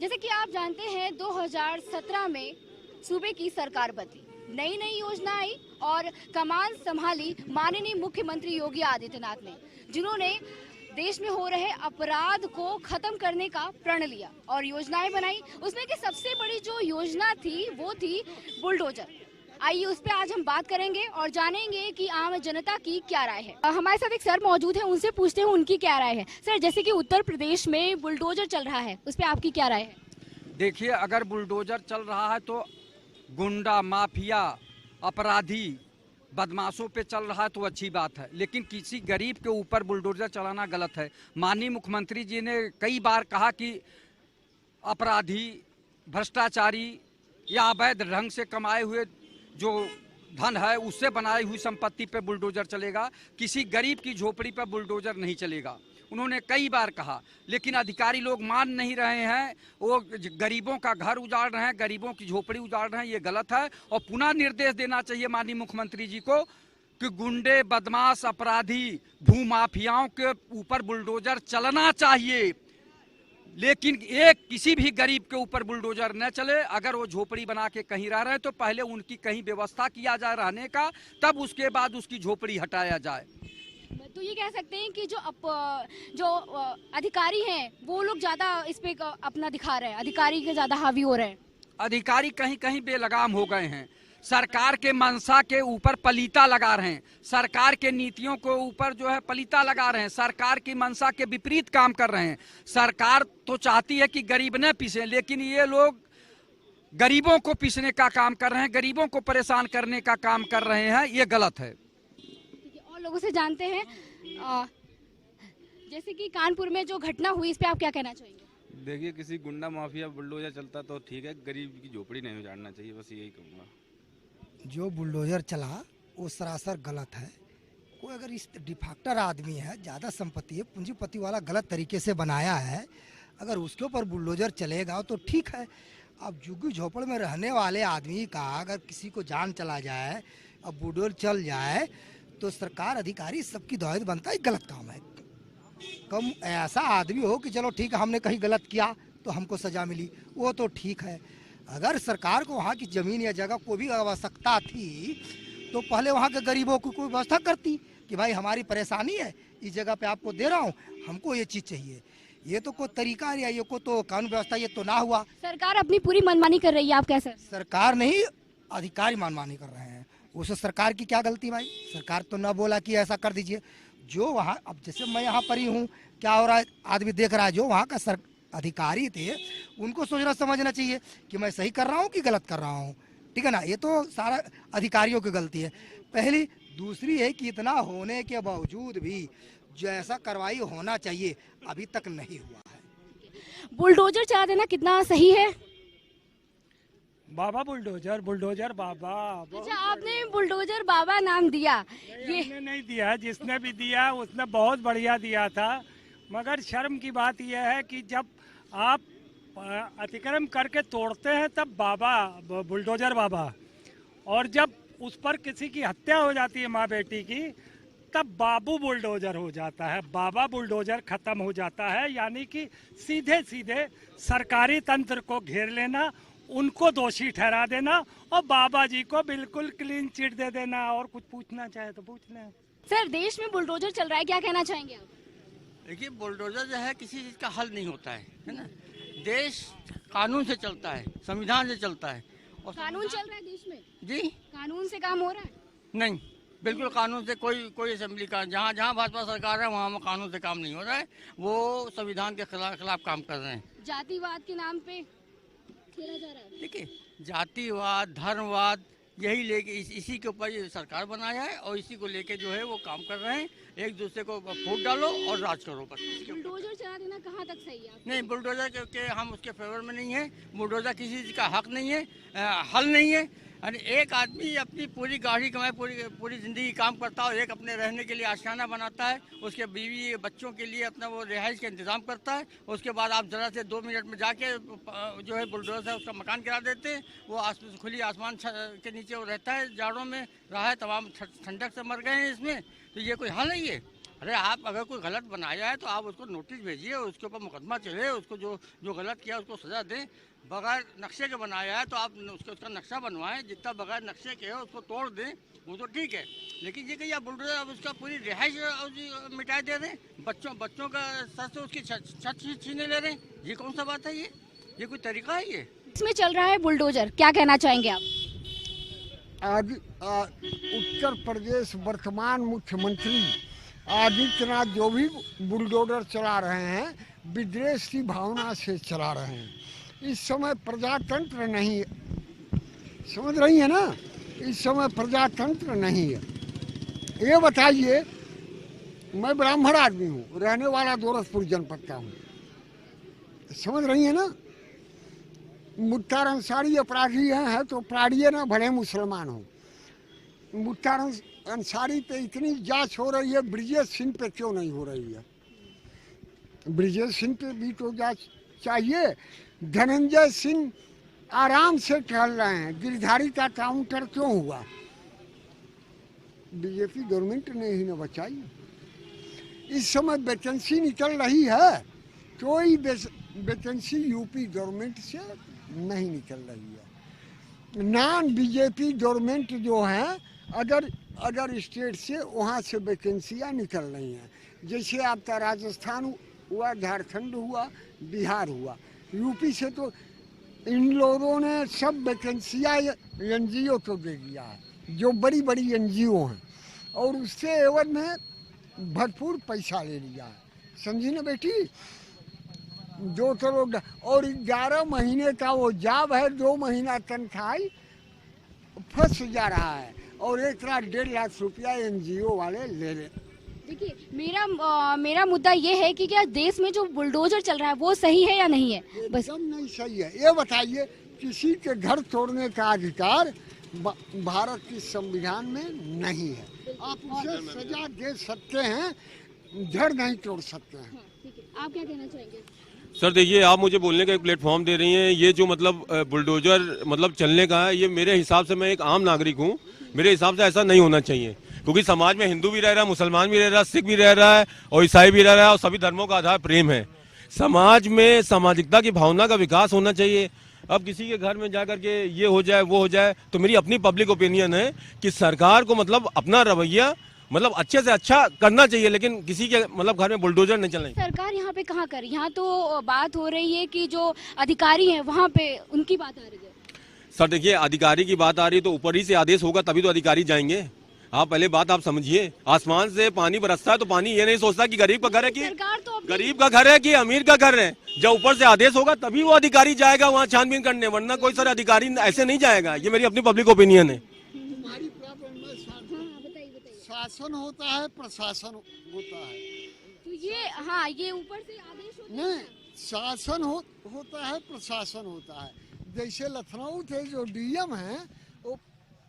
जैसे कि आप जानते हैं 2017 में सूबे की सरकार बदली, नई नई योजना आई और कमान संभाली माननीय मुख्यमंत्री योगी आदित्यनाथ ने, जिन्होंने देश में हो रहे अपराध को खत्म करने का प्रण लिया और योजनाएं बनाई। उसमें की सबसे बड़ी जो योजना थी वो थी बुलडोजर। आइए उस पर आज हम बात करेंगे और जानेंगे कि आम जनता की क्या राय है। हमारे साथ एक सर मौजूद है, उनसे पूछते हैं उनकी क्या राय है। सर, जैसे कि उत्तर प्रदेश में बुलडोजर चल रहा है, उस पर आपकी क्या राय है? देखिए, अगर बुलडोजर चल रहा है तो गुंडा माफिया अपराधी बदमाशों पे चल रहा है तो अच्छी बात है, लेकिन किसी गरीब के ऊपर बुलडोजर चलाना गलत है। माननीय मुख्यमंत्री जी ने कई बार कहा कि अपराधी, भ्रष्टाचारी या अवैध ढंग से कमाए हुए जो धन है उससे बनाई हुई संपत्ति पे बुलडोजर चलेगा, किसी गरीब की झोपड़ी पर बुलडोजर नहीं चलेगा। उन्होंने कई बार कहा, लेकिन अधिकारी लोग मान नहीं रहे हैं। वो गरीबों का घर उजाड़ रहे हैं, गरीबों की झोपड़ी उजाड़ रहे हैं, ये गलत है। और पुनः निर्देश देना चाहिए माननीय मुख्यमंत्री जी को कि गुंडे, बदमाश, अपराधी, भूमाफियाओं के ऊपर बुलडोजर चलना चाहिए, लेकिन एक किसी भी गरीब के ऊपर बुलडोजर न चले। अगर वो झोपड़ी बना के कहीं रह रहे हैं तो पहले उनकी कहीं व्यवस्था किया जाए रहने का, तब उसके बाद उसकी झोपड़ी हटाया जाए। तो ये कह सकते हैं कि जो अधिकारी हैं वो लोग ज्यादा इस पे अपना दिखा रहे हैं, अधिकारी के ज्यादा हावी हो रहे हैं। अधिकारी कहीं कहीं बेलगाम हो गए हैं, सरकार के मंशा के ऊपर पलीता लगा रहे हैं, सरकार के नीतियों के ऊपर जो है पलीता लगा रहे हैं, सरकार की मंशा के विपरीत काम कर रहे हैं। सरकार तो चाहती है कि गरीब न पिसे, लेकिन ये लोग गरीबों को पीसने का काम कर रहे हैं, गरीबों को परेशान करने का काम कर रहे हैं, ये गलत है। और लोगों से जानते हैं, जैसे कि कानपुर में जो घटना हुई, इस पे आप क्या कहना चाहेंगे? देखिए, किसी गुंडा माफिया बुलडोजर चलता तो ठीक है, गरीब की झोपड़ी नहीं उजाड़ना चाहिए, बस यही कहूँगा। जो बुलडोजर चला वो सरासर गलत है। कोई अगर इस डिफाक्टर आदमी है, ज़्यादा संपत्ति है, पूंजीपति वाला गलत तरीके से बनाया है, अगर उसके ऊपर बुलडोजर चलेगा तो ठीक है। अब झुग्गी झोपड़ में रहने वाले आदमी का अगर किसी को जान चला जाए, अब बुलडोजर चल जाए, तो सरकार अधिकारी सबकी दौड़ बनता है, गलत काम है। कम ऐसा आदमी हो कि चलो ठीक है, हमने कहीं गलत किया तो हमको सजा मिली, वो तो ठीक है। अगर सरकार को वहाँ की ज़मीन या जगह को भी आवश्यकता थी तो पहले वहाँ के गरीबों की कोई व्यवस्था करती कि भाई हमारी परेशानी है, इस जगह पे आपको दे रहा हूँ, हमको ये चीज़ चाहिए। ये तो कोई तरीका या ये को तो कानून व्यवस्था ये तो ना हुआ। सरकार अपनी पूरी मनमानी कर रही है, आप कैसे? सरकार नहीं, अधिकारी मनमानी कर रहे हैं। उससे सरकार की क्या गलती भाई? सरकार तो ना बोला कि ऐसा कर दीजिए। जो वहाँ, अब जैसे मैं यहाँ पर ही हूँ, क्या हो रहा है आदमी देख रहा है, जो वहाँ का अधिकारी थे उनको सोचना समझना चाहिए कि मैं सही कर रहा हूँ कि गलत कर रहा हूँ, ठीक है ना। ये तो सारा अधिकारियों की गलती है पहली। दूसरी है कि इतना होने के बावजूद भी जैसा कार्रवाई होना चाहिए अभी तक नहीं हुआ है। बुलडोजर चला देना कितना सही है? बाबा बुलडोजर बाबा। अच्छा, आपने बुलडोजर बाबा नाम दिया? ये हमने नहीं दिया, जिसने भी दिया उसने बहुत बढ़िया दिया था, मगर शर्म की बात यह है कि जब आप अतिक्रमण करके तोड़ते हैं तब बाबा, बुलडोजर बाबा, और जब उस पर किसी की हत्या हो जाती है माँ बेटी की, तब बाबू बुलडोजर हो जाता है, बाबा बुलडोजर खत्म हो जाता है। यानी कि सीधे सीधे सरकारी तंत्र को घेर लेना, उनको दोषी ठहरा देना और बाबा जी को बिल्कुल क्लीन चिट दे देना। और कुछ पूछना चाहे तो पूछ लें। सर, देश में बुलडोजर चल रहा है, क्या कहना चाहेंगे आप? देखिए, बुलडोजर जो है किसी चीज़ का हल नहीं होता है ना। देश कानून से चलता है, संविधान से चलता है। और कानून चल रहा है देश में? जी, कानून से काम हो रहा है? नहीं, बिल्कुल कानून से कोई असेंबली का, जहाँ जहाँ भाजपा सरकार है वहाँ कानून से काम नहीं हो रहा है। वो संविधान के खिलाफ काम कर रहे हैं। जातिवाद के नाम पे खेला जा रहा है। देखिए, जातिवाद, धर्मवाद, यही लेके इसी के ऊपर ये सरकार बनाया है और इसी को लेके जो है वो काम कर रहे हैं। एक दूसरे को वोट डालो और राज करो, बस। बुलडोजर चला देना कहाँ तक सही है? नहीं, बुलडोजर के हम उसके फेवर में नहीं है। बुलडोजर किसी चीज़ का हक नहीं है, हल नहीं है। यानी एक आदमी अपनी पूरी गाड़ी कमाए, पूरी ज़िंदगी काम करता है और एक अपने रहने के लिए आशियाना बनाता है, उसके बीवी बच्चों के लिए अपना वो रिहाइश का इंतज़ाम करता है। उसके बाद आप ज़रा से 2 मिनट में जाके जो है बुलडोजर से उसका मकान गिरा देते हैं। वो खुली आसमान के नीचे वो रहता है, जाड़ों में रहा है, तमाम ठंडक से मर गए हैं इसमें। तो ये कोई हल नहीं है। अरे आप अगर कोई गलत बनाया है तो आप उसको नोटिस भेजिए, उसके ऊपर मुकदमा चले, उसको जो गलत किया उसको सजा दें। बगैर नक्शे के बनाया है तो आप उसका नक्शा बनवाएं, जितना बगैर नक्शे के है उसको तोड़ दें, वो तो ठीक है। लेकिन ये कि आप बुलडोजर अब उसका पूरी रिहाइश मिटा दे रहे हैं, बच्चों का सर से उसकी छत छीने ले रहे हैं, ये कौन सा बात है? ये कोई तरीका है ये? इसमें चल रहा है बुलडोजर, क्या कहना चाहेंगे आप? आज उत्तर प्रदेश वर्तमान मुख्यमंत्री आदित्यनाथ जो भी बुलडोजर चला रहे हैं, विद्वेष की भावना से चला रहे हैं। इस समय प्रजातंत्र नहीं है, समझ रही है ना? इस समय प्रजातंत्र नहीं है। ये बताइए, मैं ब्राह्मण आदमी हूँ, रहने वाला गोरखपुर जनपद का हूँ, समझ रही है ना? मुख्तार अंसारी अपराधी है तो अपराधी ना भले मुसलमान हो। मुख्तार अंसारी पे इतनी जांच हो रही है, ब्रिजेश सिंह पे क्यों नहीं हो रही है? ब्रिजेश सिंह पे भी तो जांच चाहिए। धनंजय सिंह आराम से टहल रहे हैं, गिरधारी का काउंटर क्यों हुआ? बीजेपी गवर्नमेंट ने ही न बचाई। इस समय वैकेंसी निकल रही है, कोई वैकेंसी यूपी गवर्नमेंट से नहीं निकल रही है। नॉन बीजेपी गवर्नमेंट जो है अदर स्टेट से वहाँ से वैकेंसियाँ निकल रही हैं। जैसे आपका राजस्थान हुआ, झारखंड हुआ, बिहार हुआ, यूपी से तो इन लोगों ने सब वैकेंसियाँ एनजीओ को दे दिया है, जो बड़ी बड़ी एनजीओ हैं, और उससे एवज में भरपूर पैसा ले लिया है। समझी ना बेटी? 2 करोड़ और 11 महीने का वो जॉब है, 2 महीना तनख्वाह फंस जा रहा है, और 1.5 लाख रुपया एनजीओ वाले ले ले। देखिए, मेरा मुद्दा ये है कि क्या देश में जो बुलडोजर चल रहा है वो सही है या नहीं है? बस एकदम नहीं सही है। ये बताइए, किसी के घर तोड़ने का अधिकार भारत के संविधान में नहीं है। आप उसे सजा दे सकते हैं, जड़ नहीं तोड़ सकते हैं। ठीक है, आप क्या कहना चाहेंगे? सर देखिए, आप मुझे बोलने का एक प्लेटफॉर्म दे रही हैं। ये जो मतलब बुलडोजर मतलब चलने का है, ये मेरे हिसाब से, मैं एक आम नागरिक हूँ, मेरे हिसाब से ऐसा नहीं होना चाहिए। क्योंकि समाज में हिंदू भी रह रहा है, मुसलमान भी रह रहा है, सिख भी रह रहा है और ईसाई भी रह रहा है, और सभी धर्मों का आधार प्रेम है। समाज में सामाजिकता की भावना का विकास होना चाहिए। अब किसी के घर में जाकर के ये हो जाए वो हो जाए, तो मेरी अपनी पब्लिक ओपिनियन है कि सरकार को मतलब अपना रवैया मतलब अच्छे से अच्छा करना चाहिए, लेकिन किसी के मतलब घर में बुलडोजर नहीं चलना चाहिए। सरकार यहाँ पे कहाँ कर? यहाँ तो बात हो रही है कि जो अधिकारी हैं वहाँ पे उनकी बात आ रही है। सर देखिए, अधिकारी की बात आ रही है तो ऊपर ही से आदेश होगा तभी तो अधिकारी जाएंगे। आप पहले बात आप समझिए, आसमान से पानी बरसता है तो पानी ये नहीं सोचता कि गरीब का घर है कि गरीब का घर है कि अमीर का घर है। जब ऊपर से आदेश होगा तभी वो अधिकारी जाएगा वहाँ छानबीन करने, वरना कोई सर अधिकारी ऐसे नहीं जाएगा। ये मेरी अपनी पब्लिक ओपिनियन है। शासन होता है, प्रशासन होता है, तो ये ऊपर से आदेश होते हैं। नहीं, शासन होता है, प्रशासन होता है। जैसे लखनऊ थे जो डीएम हैं, वो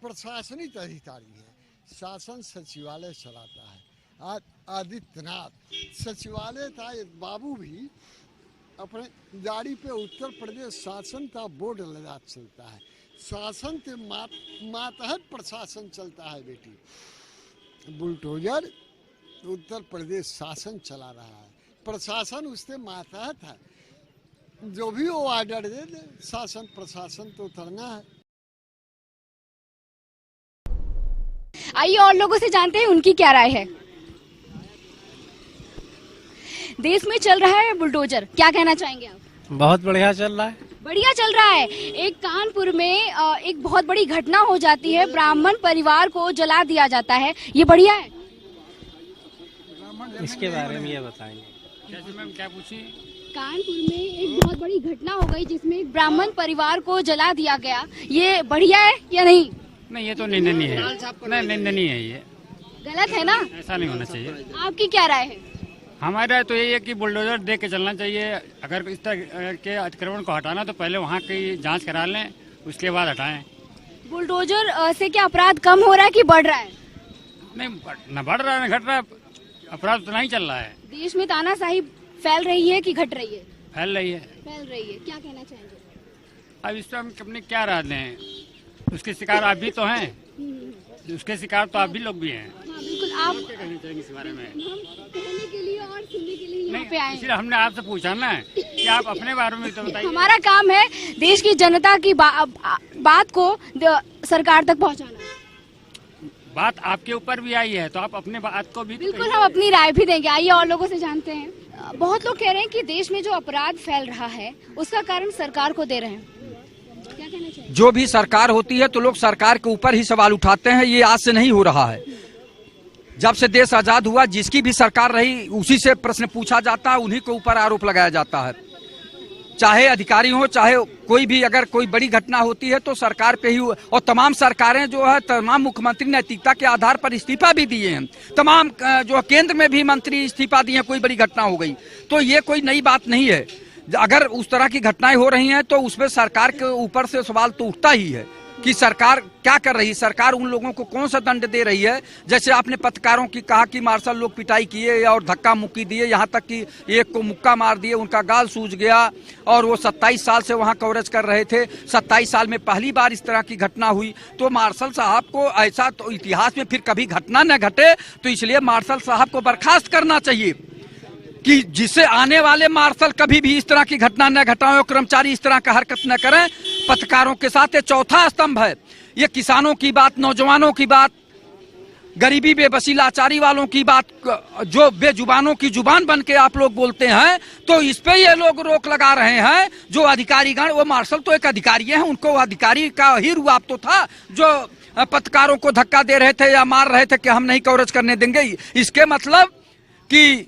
प्रशासनिक अधिकारी है, शासन सचिवालय चलाता है। आदित्यनाथ सचिवालय का एक बाबू भी अपने गाड़ी पे उत्तर प्रदेश शासन का बोर्ड लगा चलता है। शासन के मातहत प्रशासन चलता है बेटी। बुलडोजर उत्तर प्रदेश शासन चला रहा है, प्रशासन उसके मातहत है। जो भी वो ऑर्डर दे दे, शासन प्रशासन तो उतरना है। आइए और लोगों से जानते हैं उनकी क्या राय है। देश में चल रहा है बुलडोजर, क्या कहना चाहेंगे आप? बहुत बढ़िया चल रहा है। बढ़िया चल रहा है। एक कानपुर में एक बहुत बड़ी घटना हो जाती है, ब्राह्मण परिवार को जला दिया जाता है, ये बढ़िया है? इसके बारे में ये बताएंगे। मैम क्या पूछी? कानपुर में एक बहुत बड़ी घटना हो गई जिसमें एक ब्राह्मण परिवार को जला दिया गया, ये बढ़िया है या नहीं? नहीं, ये तो निंदनीय है। नहीं, निंदनीय है, ये गलत है ना? ऐसा नहीं होना चाहिए। आपकी क्या राय है? हमारी राय तो यही है कि बुलडोजर देख के चलना चाहिए। अगर इस तरह के अतिक्रमण को हटाना तो पहले वहाँ की जांच करा लें, उसके बाद हटाएं। बुलडोजर से क्या अपराध कम हो रहा है कि बढ़ रहा है? नहीं, न बढ़ रहा है न घट रहा है, अपराध तो नहीं चल रहा है। देश में तानाशाही फैल रही है कि घट रही है? फैल रही है। फैल रही है, क्या कहना चाहेंगे? अब इस पर हम अपनी क्या राय दें? उसके शिकार आप भी तो हैं, उसके शिकार तो आप भी लोग भी हैं। हाँ बिल्कुल, आप क्या कहना चाहेंगे इस बारे में? हम कहने के लिए और सुनने के लिए यहाँ पे आए हैं। इसलिए हमने आपसे पूछा ना कि आप अपने बारे में तो बताइए। हमारा काम है देश की जनता की बात को सरकार तक पहुँचाना। बात आपके ऊपर भी आई है तो आप अपने बात को भी तो बिल्कुल, कहिए। हम अपनी राय भी देंगे। आइए और लोगों से जानते हैं। बहुत लोग कह रहे हैं कि देश में जो अपराध फैल रहा है उसका कारण सरकार को दे रहे हैं, क्या कहना चाहिए? जो भी सरकार होती है तो लोग सरकार के ऊपर ही सवाल उठाते हैं। ये आज से नहीं हो रहा है, जब से देश आजाद हुआ जिसकी भी सरकार रही उसी से प्रश्न पूछा जाता है, उन्हीं के ऊपर आरोप लगाया जाता है। चाहे अधिकारी हो चाहे कोई भी, अगर कोई बड़ी घटना होती है तो सरकार पे ही। और तमाम सरकारें जो है, तमाम मुख्यमंत्री नैतिकता के आधार पर इस्तीफा भी दिए हैं। तमाम जो केंद्र में भी मंत्री इस्तीफा दिए हैं, कोई बड़ी घटना हो गई तो ये कोई नई बात नहीं है। अगर उस तरह की घटनाएं हो रही हैं तो उसमें सरकार के ऊपर से सवाल तो उठता ही है कि सरकार क्या कर रही है, सरकार उन लोगों को कौन सा दंड दे रही है। जैसे आपने पत्रकारों की कहा कि मार्शल लोग पिटाई किए और धक्का मुक्की दिए, यहाँ तक कि एक को मुक्का मार दिए, उनका गाल सूज गया और वो 27 साल से वहाँ कवरेज कर रहे थे। 27 साल में पहली बार इस तरह की घटना हुई। तो मार्शल साहब को ऐसा तो इतिहास में फिर कभी घटना न घटे, तो इसलिए मार्शल साहब को बर्खास्त करना चाहिए कि जिससे आने वाले मार्शल कभी भी इस तरह की घटना न घटाएं, कर्मचारी इस तरह का हरकत न करें। पत्रकारों के साथ ये चौथा स्तंभ है। ये किसानों की बात, नौजवानों की बात, गरीबी बेबसी लाचारी वालों की बात, जो बेजुबानों की जुबान बन के आप लोग बोलते हैं, तो इस पे ये लोग रोक लगा रहे हैं। जो अधिकारीगण, वो मार्शल तो एक अधिकारी हैं, उनको अधिकारी का ही रुआब तो था जो पत्रकारों को धक्का दे रहे थे या मार रहे थे कि हम नहीं कवरेज करने देंगे। इसके मतलब कि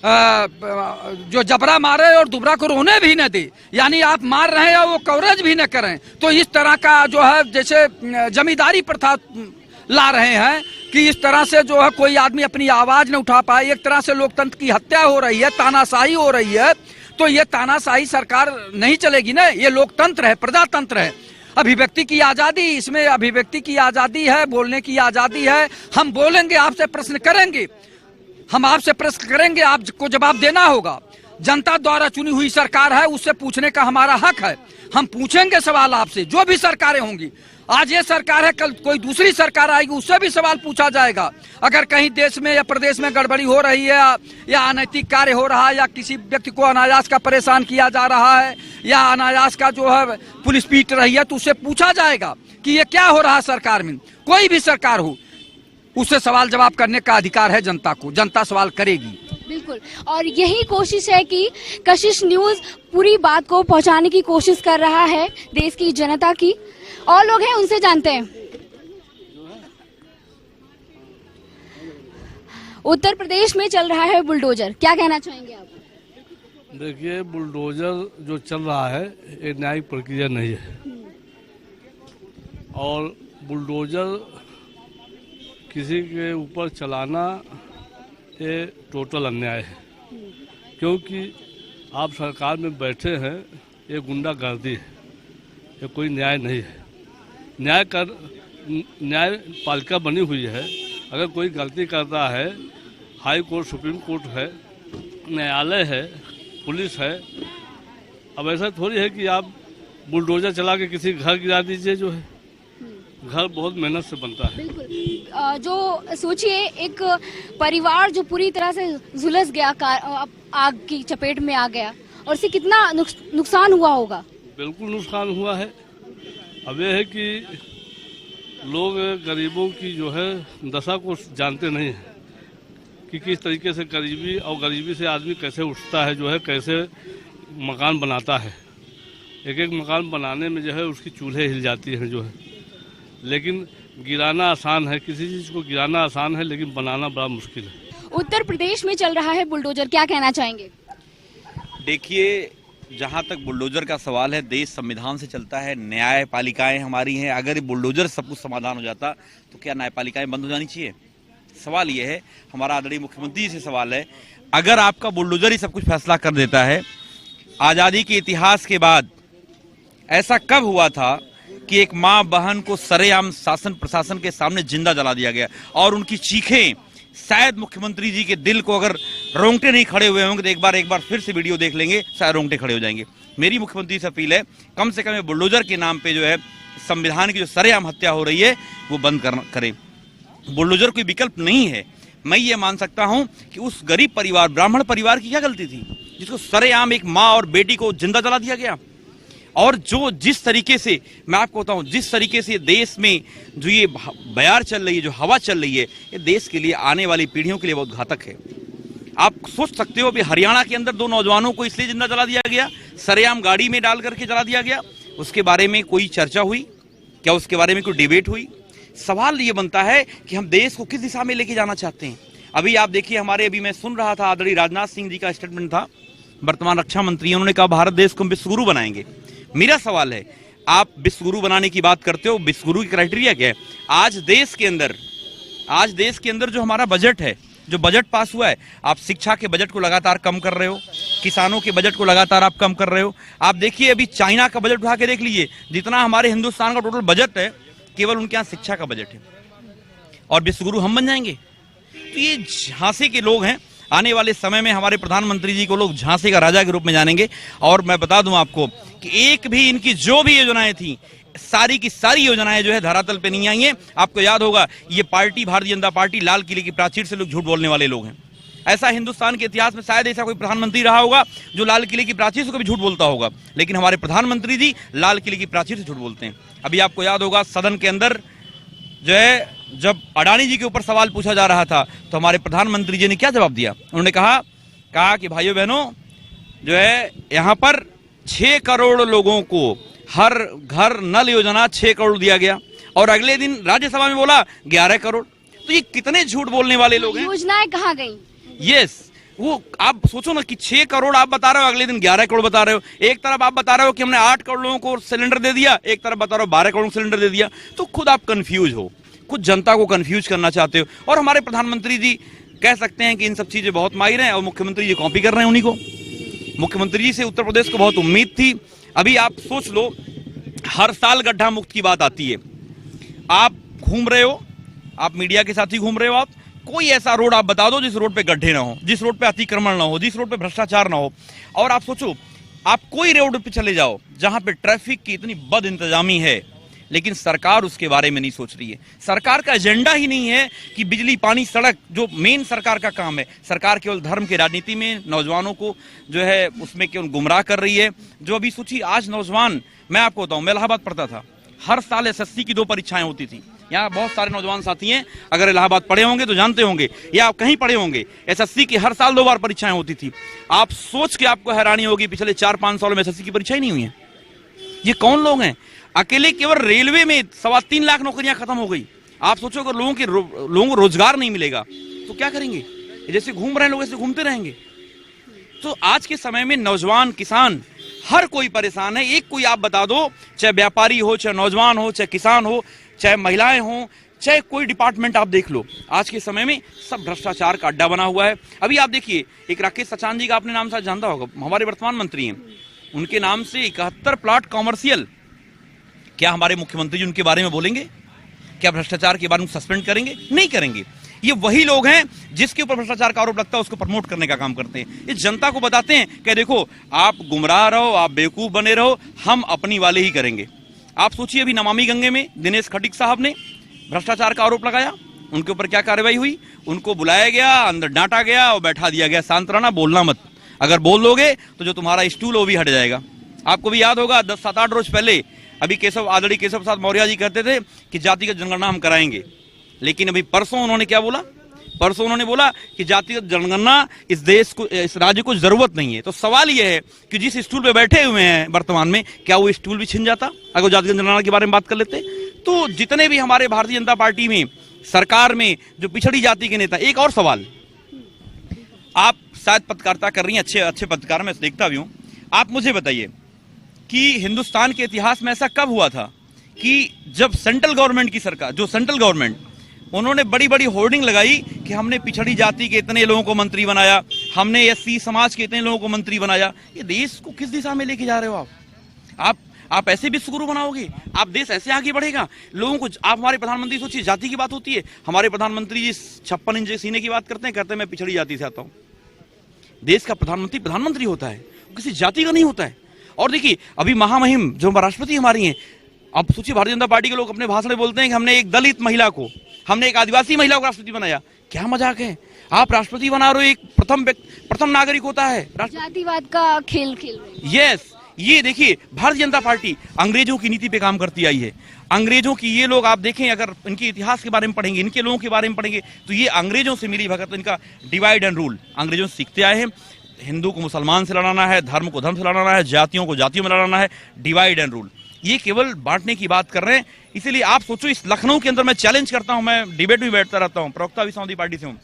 जो जबरा मारे और दुबरा को रोने भी न दे, यानी आप मार रहे हैं और वो कवरेज भी न करें। तो इस तरह का जो है, जैसे जमींदारी प्रथा ला रहे हैं कि इस तरह से जो है कोई आदमी अपनी आवाज न उठा पाए। एक तरह से लोकतंत्र की हत्या हो रही है, तानाशाही हो रही है। तो ये तानाशाही सरकार नहीं चलेगी ना। ये लोकतंत्र है, प्रजातंत्र है। अभिव्यक्ति की आजादी, इसमें अभिव्यक्ति की आजादी है, बोलने की आजादी है। हम बोलेंगे, आपसे प्रश्न करेंगे, हम आपसे प्रश्न करेंगे, आपको जवाब देना होगा। जनता द्वारा चुनी हुई सरकार है, उससे पूछने का हमारा हक है। हम पूछेंगे सवाल आपसे, जो भी सरकारें होंगी। आज ये सरकार है, कल कोई दूसरी सरकार आएगी, उससे भी सवाल पूछा जाएगा। अगर कहीं देश में या प्रदेश में गड़बड़ी हो रही है या अनैतिक कार्य हो रहा है या किसी व्यक्ति को अनायास का परेशान किया जा रहा है या अनायास का जो है पुलिस पीट रही है, तो उससे पूछा जाएगा कि ये क्या हो रहा है सरकार में। कोई भी सरकार हो, उससे सवाल जवाब करने का अधिकार है जनता को, जनता सवाल करेगी। बिल्कुल, और यही कोशिश है कि कशिश न्यूज पूरी बात को पहुंचाने की कोशिश कर रहा है देश की जनता की। और लोग हैं, उनसे जानते हैं। उत्तर प्रदेश में चल रहा है बुलडोजर, क्या कहना चाहेंगे आप? देखिए, बुलडोजर जो चल रहा है ये न्यायिक प्रक्रिया नहीं है और बुलडोजर किसी के ऊपर चलाना ये टोटल अन्याय है। क्योंकि आप सरकार में बैठे हैं, ये गुंडागर्दी है, ये कोई न्याय नहीं है। न्यायपालिका बनी हुई है। अगर कोई गलती करता है, हाई कोर्ट, सुप्रीम कोर्ट है, न्यायालय है, पुलिस है। अब ऐसा थोड़ी है कि आप बुलडोजर चला के किसी घर गिरा दीजिए। जो है घर बहुत मेहनत से बनता है। बिल्कुल, जो सोचिए एक परिवार जो पूरी तरह से झुलस गया, आग की चपेट में आ गया, और इससे कितना नुकसान हुआ होगा। बिल्कुल नुकसान हुआ है। अब यह है कि लोग गरीबों की जो है दशा को जानते नहीं हैं कि किस तरीके से गरीबी और गरीबी से आदमी कैसे उठता है, जो है कैसे मकान बनाता है। एक एक मकान बनाने में जो है उसकी चूल्हे हिल जाती हैं जो है। लेकिन गिराना आसान है, किसी चीज़ को गिराना आसान है, लेकिन बनाना बड़ा मुश्किल है। उत्तर प्रदेश में चल रहा है बुलडोजर, क्या कहना चाहेंगे? देखिए, जहाँ तक बुलडोजर का सवाल है, देश संविधान से चलता है, न्यायपालिकाएं हमारी हैं। अगर बुलडोजर सब कुछ समाधान हो जाता तो क्या न्यायपालिकाएं बंद हो जानी चाहिए? सवाल ये है, हमारा आदरणीय मुख्यमंत्री से सवाल है, अगर आपका बुलडोजर ही सब कुछ फैसला कर देता है, आज़ादी के इतिहास के बाद ऐसा कब हुआ था कि एक माँ बहन को सरेआम शासन प्रशासन के सामने जिंदा जला दिया गया? और उनकी चीखें शायद मुख्यमंत्री जी के दिल को, अगर रोंगटे नहीं खड़े हुए होंगे तो एक बार फिर से वीडियो देख लेंगे, शायद रोंगटे खड़े हो जाएंगे। मेरी मुख्यमंत्री से अपील है, कम से कम बुलडोजर के नाम पे जो है संविधान की जो सरेआम हत्या हो रही है वो बंद करे। बुलडोजर कोई विकल्प नहीं है। मैं ये मान सकता हूं कि उस गरीब परिवार, ब्राह्मण परिवार की क्या गलती थी जिसको सरेआम एक माँ और बेटी को जिंदा जला दिया गया। और जो जिस तरीके से, मैं आपको बताऊं, जिस तरीके से देश में जो ये बयार चल रही है, जो हवा चल रही है, ये देश के लिए, आने वाली पीढ़ियों के लिए बहुत घातक है। आप सोच सकते हो, अभी हरियाणा के अंदर 2 नौजवानों को इसलिए जिंदा जला दिया गया, सरेआम गाड़ी में डाल करके जला दिया गया। उसके बारे में कोई चर्चा हुई क्या? उसके बारे में कोई डिबेट हुई? सवाल ये बनता है कि हम देश को किस दिशा में लेके जाना चाहते हैं। अभी आप देखिए, अभी मैं सुन रहा था, आदरणीय राजनाथ सिंह जी का स्टेटमेंट था, वर्तमान रक्षा मंत्री, उन्होंने कहा भारत देश को हम विश्वगुरु बनाएंगे। मेरा सवाल है, आप विश्वगुरु बनाने की बात करते हो, विश्वगुरु की क्राइटेरिया क्या है? आज देश के अंदर जो हमारा बजट है, जो बजट पास हुआ है, आप शिक्षा के बजट को लगातार कम कर रहे हो, किसानों के बजट को लगातार आप कम कर रहे हो। आप देखिए, अभी चाइना का बजट उठा के देख लीजिए, जितना हमारे हिंदुस्तान का टोटल बजट है, केवल उनके यहाँ शिक्षा का बजट है, और विश्वगुरु हम बन जाएंगे। तो ये झांसे के लोग हैं। आने वाले समय में हमारे प्रधानमंत्री जी को लोग झांसे का राजा के रूप में जानेंगे। और मैं बता दूं आपको कि एक भी इनकी जो भी योजनाएं थी, सारी की सारी योजनाएं जो है धरातल पे नहीं आई हैं। आपको याद होगा, ये पार्टी, भारतीय जनता पार्टी, लाल किले की प्राचीर से लोग झूठ बोलने वाले लोग हैं। ऐसा हिंदुस्तान के इतिहास में शायद ऐसा कोई प्रधानमंत्री रहा होगा जो लाल किले की प्राचीर से कभी झूठ बोलता होगा, लेकिन हमारे प्रधानमंत्री जी लाल किले की प्राचीर से झूठ बोलते हैं। अभी आपको याद होगा, सदन के अंदर जो है, जब अडानी जी के ऊपर सवाल पूछा जा रहा था, तो हमारे प्रधानमंत्री जी ने क्या जवाब दिया? उन्होंने कहा कि भाइयों बहनों, जो है यहाँ पर 6 करोड़ लोगों को हर घर नल योजना 6 करोड़ दिया गया, और अगले दिन राज्यसभा में बोला 11 करोड़। तो ये कितने झूठ बोलने वाले लोग हैं। योजनाएं कहाँ गई? यस, वो आप सोचो ना कि 6 करोड़ आप बता रहे हो, अगले दिन 11 करोड़ बता रहे हो। एक तरफ आप बता रहे हो कि हमने 8 करोड़ लोगों को सिलेंडर दे दिया, एक तरफ बता रहे हो 12 करोड़ सिलेंडर दे दिया। तो खुद आप कंफ्यूज हो, खुद जनता को कंफ्यूज करना चाहते हो। और हमारे प्रधानमंत्री जी कह सकते हैं कि इन सब चीजें बहुत माहिर हैं, और मुख्यमंत्री जी कॉपी कर रहे हैं उन्हीं को। मुख्यमंत्री जी से उत्तर प्रदेश को बहुत उम्मीद थी। अभी आप सोच लो, हर साल गड्ढा मुक्त की बात आती है। आप घूम रहे हो, आप मीडिया के साथ ही घूम रहे हो, आप कोई ऐसा रोड आप बता दो जिस रोड पे गड्ढे ना हो, जिस रोड पे अतिक्रमण ना हो, जिस रोड पे भ्रष्टाचार ना हो। और आप सोचो, आप कोई रोड पे चले जाओ जहां पे ट्रैफिक की इतनी बद इंतजामी है, लेकिन सरकार उसके बारे में नहीं सोच रही है। सरकार का एजेंडा ही नहीं है कि बिजली, पानी, सड़क, जो मेन सरकार का काम है। सरकार केवल धर्म की राजनीति में नौजवानों को जो है उसमें केवल गुमराह कर रही है। जो अभी सोचिए, आज नौजवान, मैं आपको बताऊं, मैं इलाहाबाद पढ़ता था, हर साल एसएससी की 2 परीक्षाएं होती थी। यहाँ बहुत सारे नौजवान साथी हैं, अगर इलाहाबाद पढ़े होंगे तो जानते होंगे, या आप कहीं पढ़े होंगे, एसएससी की हर साल 2 बार परीक्षाएं होती थी। आप सोच के आपको हैरानी होगी, पिछले 4-5 सालों में एसएससी की परीक्षाएं नहीं हुई है। ये कौन लोग हैं? अकेले केवल रेलवे में 3.25 लाख नौकरियां खत्म हो गई। आप सोचो, अगर लोगों को रोजगार नहीं मिलेगा तो क्या करेंगे? जैसे घूम रहे हैं लोग, ऐसे घूमते रहेंगे। तो आज के समय में नौजवान, किसान, हर कोई परेशान है। एक कोई आप बता दो, चाहे व्यापारी हो, चाहे नौजवान हो, चाहे किसान हो, चाहे महिलाएं हो, चाहे कोई डिपार्टमेंट आप देख लो, आज के समय में सब भ्रष्टाचार का अड्डा बना हुआ है। अभी आप देखिए, एक राकेश सचान जी का आपने नाम शायद जानता होगा, हमारे वर्तमान मंत्री हैं, उनके नाम से 71 प्लॉट कॉमर्शियल। क्या हमारे मुख्यमंत्री जी उनके बारे में बोलेंगे? क्या भ्रष्टाचार के बारे में सस्पेंड करेंगे? नहीं करेंगे। ये वही लोग हैं जिसके ऊपर भ्रष्टाचार का आरोप लगता है, उसको प्रमोट करने का काम करते हैं। इस जनता को बताते हैं कि देखो, आप गुमराह रहो, आप बेवकूफ बने रहो, हम अपनी वाले ही करेंगे। आप सोचिए, अभी नमामि गंगे में दिनेश खटीक साहब ने भ्रष्टाचार का आरोप लगाया, उनके ऊपर क्या कार्रवाई हुई? उनको बुलाया गया, अंदर डांटा गया और बैठा दिया गया, शांत रहना, बोलना मत, अगर बोल दोगे तो जो तुम्हारा स्टूल वो भी हट जाएगा। आपको भी याद होगा, 10-7-8 रोज पहले अभी आदरणीय केशव प्रसाद मौर्य जी कहते थे कि जातिगत जनगणना हम कराएंगे, लेकिन अभी परसों उन्होंने क्या बोला? परसों उन्होंने बोला कि जातिगत जनगणना इस देश को, इस राज्य को जरूरत नहीं है। तो सवाल यह है कि जिस स्टूल पे बैठे हुए हैं वर्तमान में, क्या वो स्टूल भी छिन जाता अगर जातिगत जनगणना के बारे में बात कर लेते? तो जितने भी हमारे भारतीय जनता पार्टी में, सरकार में जो पिछड़ी जाति के नेता, एक और सवाल, आप शायद पत्रकारिता कर रही हैं, अच्छे पत्रकार, मैं देखता भी हूं, आप मुझे बताइए कि हिंदुस्तान के इतिहास में ऐसा कब हुआ था कि जब सेंट्रल गवर्नमेंट की सरकार, जो सेंट्रल गवर्नमेंट, उन्होंने बड़ी बड़ी होर्डिंग लगाई कि हमने पिछड़ी जाति के इतने लोगों को मंत्री बनाया, हमने एससी समाज के इतने लोगों को मंत्री बनाया। ये देश को किस दिशा में लेके जा रहे हो आप ऐसे विश्वगुरु बनाओगे? आप देश ऐसे आगे बढ़ेगा? लोगों को, आप हमारे प्रधानमंत्री, सोचिए, जाति की बात होती है, हमारे प्रधानमंत्री जी 56 इंच सीने की बात करते हैं मैं पिछड़ी जाति से आता हूं। देश का प्रधानमंत्री होता है, किसी जाति का नहीं होता है। और देखिए, अभी महामहिम जो राष्ट्रपति हमारी हैं, अब सोचिए, भारतीय जनता पार्टी के लोग अपने भाषण में बोलते हैं कि हमने एक दलित महिला को, हमने एक आदिवासी महिला को राष्ट्रपति बनाया। क्या मजाक है, आप राष्ट्रपति बना रहे हो, एक प्रथम नागरिक होता है। जातिवाद का खेल खेल रहे हैं। यस, ये देखिए, भारतीय जनता पार्टी अंग्रेजों की नीति पे काम करती आई है। अंग्रेजों की ये लोग आप देखें, अगर इनके इतिहास के बारे में पढ़ेंगे, इनके लोगों के बारे में पढ़ेंगे, तो ये अंग्रेजों से मिली भगत, इनका डिवाइड एंड रूल अंग्रेजों से सीखते आए हैं। हिंदू को मुसलमान से लड़ाना है, धर्म को धर्म से लड़ाना है, जातियों को जातियों में लड़ाना है, डिवाइड एंड रूल। ये केवल बांटने की बात कर रहे हैं। इसीलिए आप सोचो, इस लखनऊ के अंदर मैं चैलेंज करता हूं, मैं डिबेट में बैठता रहता हूं, प्रवक्ता भी समाजवादी पार्टी से हूं।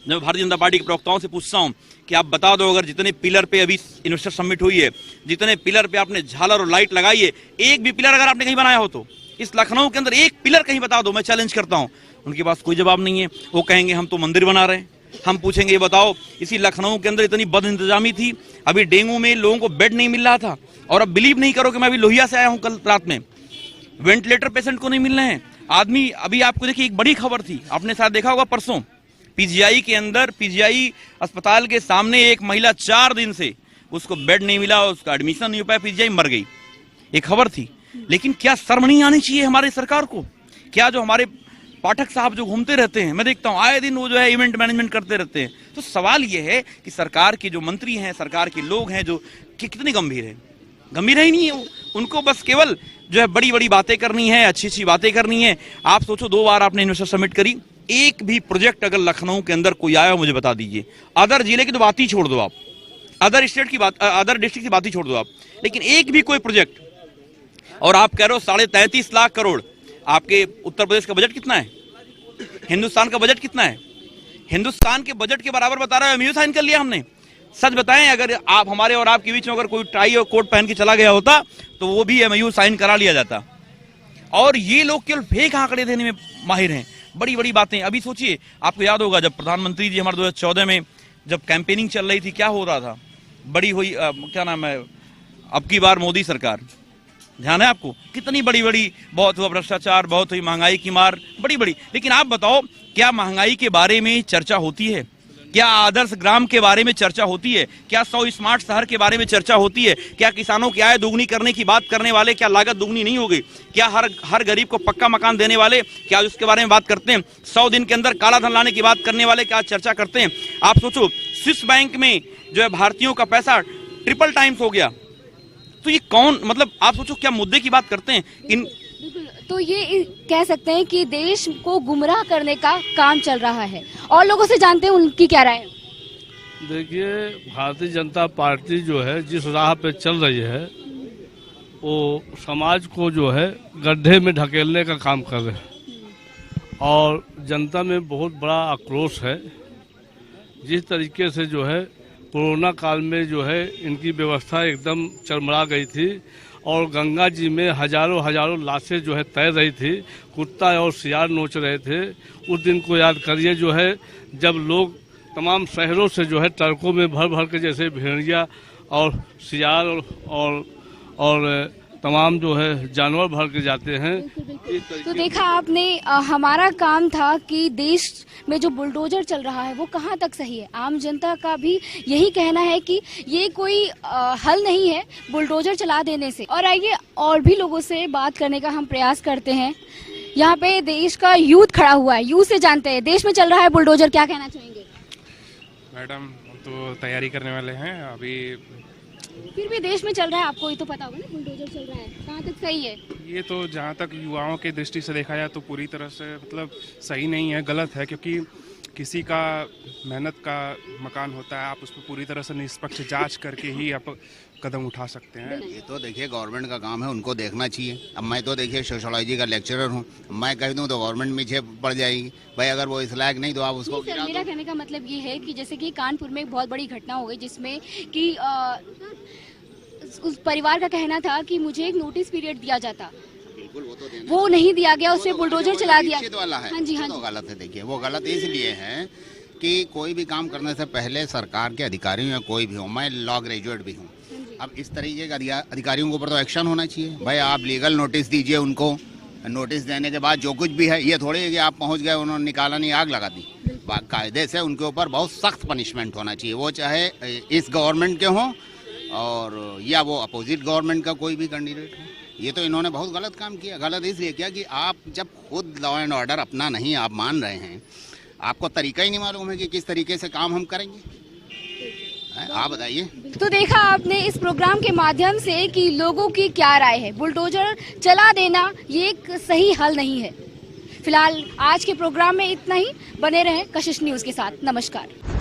मैं भारतीय जनता पार्टी के प्रवक्ताओं से पूछता हूं कि आप बता दो, अगर जितने पिलर पे अभी इन्वेस्टर समिट हुई है, जितने पिलर पे आपने झालर और लाइट लगाई है, एक भी पिलर अगर आपने कहीं बनाया हो तो इस लखनऊ के अंदर एक पिलर कहीं बता दो, मैं चैलेंज करता हूं। उनके पास कोई जवाब नहीं है। वो कहेंगे हम तो मंदिर बना रहे हैं। हम पूछेंगे ये बताओ, इसी लखनऊ के अंदर इतनी बद इंतजामी थी, अभी डेंगू में लोगों को बेड नहीं मिल रहा था, और अब बिलीव नहीं करो कि मैं अभी लोहिया से आया हूं, कल रात में वेंटिलेटर पेशेंट को नहीं मिल रहे हैं आदमी। अभी आपको देखिए, एक बड़ी खबर थी, आपने शायद देखा होगा, परसों पीजीआई के अंदर, पीजीआई अस्पताल के सामने एक महिला 4 दिन से उसको बेड नहीं मिला, उसका एडमिशन नहीं हो पाया, पीजीआई मर गई। एक खबर थी। लेकिन क्या शर्म नहीं आनी चाहिए हमारी सरकार को? क्या जो हमारे पाठक साहब जो घूमते रहते हैं, मैं देखता हूं आए दिन वो जो है इवेंट मैनेजमेंट करते रहते हैं। तो सवाल ये है कि सरकार के जो मंत्री हैं, सरकार के लोग हैं, जो कि कितने गंभीर हैं? गंभीर ही नहीं है। उनको बस केवल जो है बड़ी बड़ी बातें करनी है, अच्छी अच्छी बातें करनी है। आप सोचो, 2 बार आपने इन्वेस्टर समिट करी, एक भी प्रोजेक्ट अगर लखनऊ के अंदर कोई आया हो मुझे बता दीजिए। अदर जिले की तो बात ही छोड़ दो आप, अदर स्टेट की बात, अदर डिस्ट्रिक्ट की बात ही छोड़ दो आप, लेकिन एक भी कोई प्रोजेक्ट। और आप कह रहे हो 33.5 लाख करोड़। आपके उत्तर प्रदेश का बजट कितना है? हिंदुस्तान का बजट कितना है? हिंदुस्तान के बजट के बराबर बता रहा है। एमओयू साइन कर लिया हमने। सच बताएं, अगर आप हमारे और आपके बीच में अगर कोई टाई और कोट पहन के चला गया होता तो वो भी एमओयू साइन करा लिया जाता। और ये लोग केवल फेक आंकड़े देने में माहिर हैं, बड़ी बड़ी बातें। अभी सोचिए, आपको याद होगा जब प्रधानमंत्री जी हमारे 2014 में जब कैंपेनिंग चल रही थी, क्या हो रहा था? बड़ी हुई क्या नाम है, अब की बार मोदी सरकार, ध्यान है आपको? कितनी बड़ी बड़ी, बहुत हुआ भ्रष्टाचार, बहुत हुई महंगाई की मार, बड़ी बड़ी। लेकिन आप बताओ, क्या महंगाई के बारे में चर्चा होती है? क्या आदर्श ग्राम के बारे में चर्चा होती है? क्या 100 स्मार्ट शहर के बारे में चर्चा होती है? क्या किसानों की आय दोगुनी करने की बात करने वाले, क्या लागत दोगुनी नहीं हो गई? क्या हर गरीब को पक्का मकान देने वाले, क्या उसके बारे में बात करते हैं? 100 दिन के अंदर काला धन लाने की बात करने वाले क्या चर्चा करते हैं? आप सोचो, स्विस बैंक में जो है भारतीयों का पैसा ट्रिपल टाइम्स हो गया। तो ये कौन, मतलब आप सोचो क्या मुद्दे की बात करते हैं इन। तो ये कह सकते हैं कि देश को गुमराह करने का काम चल रहा है। और लोगों से जानते हैं उनकी क्या राय है। देखिए, भारतीय जनता पार्टी जो है जिस राह पे चल रही है, वो समाज को जो है गड्ढे में ढकेलने का काम कर रहे हैं। और जनता में बहुत बड़ा आक्रोश है। जिस तरीके से जो है कोरोना काल में जो है इनकी व्यवस्था एकदम चरमरा गई थी, और गंगा जी में हजारों लाशें जो है तैर रही थी, कुत्ता और सियार नोच रहे थे। उस दिन को याद करिए जो है जब लोग तमाम शहरों से जो है ट्रकों में भर भर के, जैसे भेड़िया और सियार और तमाम जो है जानवर भर के जाते हैं। तो देखा आपने, हमारा काम था कि देश में जो बुलडोजर चल रहा है वो कहाँ तक सही है। आम जनता का भी यही कहना है कि ये कोई हल नहीं है बुलडोजर चला देने से। और आइए और भी लोगों से बात करने का हम प्रयास करते हैं। यहाँ पे देश का यूथ खड़ा हुआ है, यूथ से जानते हैं देश में चल रहा है बुलडोजर, क्या कहना चाहेंगे? मैडम, हम तो तैयारी करने वाले हैं अभी। फिर भी देश में चल रहा है, आपको ये तो पता होगा ना, बुलडोजर चल रहा है, कहाँ तक सही है? ये तो जहाँ तक युवाओं के दृष्टि से देखा जाए तो पूरी तरह से मतलब सही नहीं है, गलत है। क्योंकि किसी का मेहनत का मकान होता है, आप उस पर पूरी तरह से निष्पक्ष जांच करके ही आप कदम उठा सकते हैं। ये तो देखिए गवर्नमेंट का काम है, उनको देखना चाहिए। अब मैं तो देखिए सोशोलॉजी का लेक्चरर हूँ, मैं कह दूँ तो गवर्नमेंट पीछे पड़ जाएगी। भाई अगर वो इस लायक नहीं तो आप उसको सर, मेरा कहने का मतलब ये है कि जैसे कि कानपुर में एक बहुत बड़ी घटना हो गई जिसमें कि उस परिवार का कहना था कि मुझे एक नोटिस पीरियड दिया जाता, वो नहीं दिया गया, उससे बुलडोजर चला दिया। हाँ जी, हाँ, तो गलत है। देखिए वो गलत इसलिए है कि कोई भी काम करने से पहले सरकार के अधिकारी या कोई भी हो, मैं लॉ ग्रेजुएट भी हूँ, अब इस तरीके के अधिकारियों के ऊपर तो एक्शन होना चाहिए। भाई आप लीगल नोटिस दीजिए उनको, नोटिस देने के बाद जो कुछ भी है, ये थोड़ी है कि आप पहुँच गए उन्होंने निकाला नहीं, आग लगा दी। कायदे से उनके ऊपर बहुत सख्त पनिशमेंट होना चाहिए, वो चाहे इस गवर्नमेंट के हों और या वो अपोजिट गवर्नमेंट का कोई भी कैंडिडेट हो। ये तो इन्होंने बहुत गलत काम किया। गलत इसलिए किया कि आप जब खुद लॉ एंड ऑर्डर अपना नहीं आप मान रहे हैं, आपको तरीका ही नहीं मालूम है कि किस तरीके से काम हम करेंगे। आप बताइए। तो देखा आपने इस प्रोग्राम के माध्यम से कि लोगों की क्या राय है। बुलडोजर चला देना ये एक सही हल नहीं है। फिलहाल आज के प्रोग्राम में इतना ही। बने रहें कशिश न्यूज़ के साथ। नमस्कार।